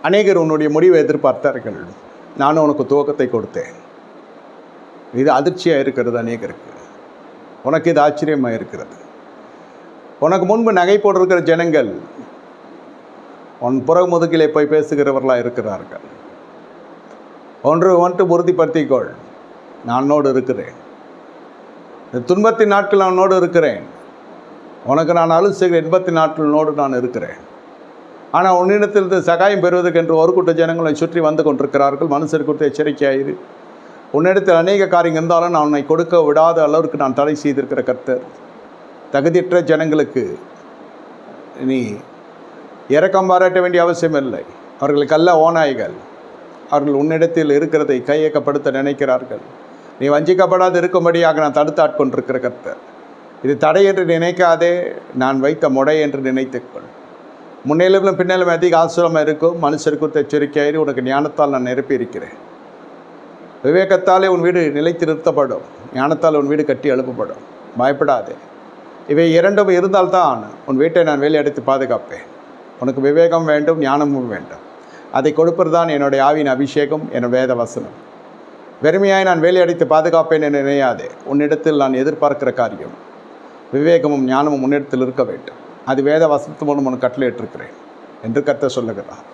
அநேகர் உன்னுடைய முடிவை எதிர்பார்த்தார்கள். நானும் உனக்கு துவக்கத்தை கொடுத்தேன். இது அதிர்ச்சியாக இருக்கிறது அநேகருக்கு. உனக்கு இது ஆச்சரியமாக இருக்கிறது. உனக்கு முன்பு நகை போட்டிருக்கிற ஜனங்கள் உன் புற முதுகிலே போய் பேசுகிறவர்களாக இருக்கிறார்கள். ஒன்று உறுதிப்படுத்திக்கொள், நான் உன்னோடு இருக்கிறேன். இந்த துன்பத்தின் நாட்கள் நான் உன்னோடு இருக்கிறேன். உனக்கு நான் அலுவலிக்கிற இன்பத்தின் நாட்களோடு நான் இருக்கிறேன். ஆனால் உன்னிடத்திலிருந்து சகாயம் பெறுவதற்கு என்று ஒரு கூட்ட ஜனங்களை சுற்றி வந்து கொண்டிருக்கிறார்கள். மனுஷர் குறித்து எச்சரிக்கையாயிரு. உன்னிடத்தில் அநேக காரியம் இருந்தாலும் நான் உன்னை கொடுக்க விடாத அளவிற்கு நான் தடை செய்திருக்கிற கர்த்தர். தகுதியற்ற ஜனங்களுக்கு நீ இரக்கம் பாராட்ட வேண்டிய அவசியம் இல்லை. அவர்களுக்கு அல்ல ஓநாய்கள். அவர்கள் உன்னிடத்தில் இருக்கிறதை கையகப்படுத்த நினைக்கிறார்கள். நீ வஞ்சிக்கப்படாது இருக்கும்படியாக நான் தடுத்து ஆட்கொண்டிருக்கிற கர்த்தர். இது தடை என்று நினைக்காதே, நான் வைத்த முடை என்று நினைத்துக்கொள். முன்னிலும் பின்னாலும் அதிக ஆசிரமாக இருக்கும். மனுஷருக்கு எச்சரிக்கையாயிரு. உனக்கு ஞானத்தால் நான் நிரப்பி இருக்கிறேன். விவேகத்தாலே உன் வீடு நிலைத்து நிறுத்தப்படும். ஞானத்தால் உன் வீடு கட்டி எழுப்பப்படும். பயப்படாதே. இவை இரண்டும் இருந்தால்தான் உன் வீட்டை நான் வேலையடைத்து பாதுகாப்பேன். உனக்கு விவேகம் வேண்டும், ஞானமும் வேண்டும். அதை கொடுப்பதுதான் என்னுடைய ஆவியின் அபிஷேகம், என் வேத வசனம். வெறுமையாய் நான் வேலையடைத்து பாதுகாப்பேன் என்று நினையாதே. உன்னிடத்தில் நான் எதிர்பார்க்கிற காரியம் விவேகமும் ஞானமும் உன்னிடத்தில் இருக்க வேண்டும். அது வேத வசனத்து மூலம் உனக்கு கட்டளையிட்டிருக்கிறேன் என்று கர்த்தர் சொல்லுகிறார்.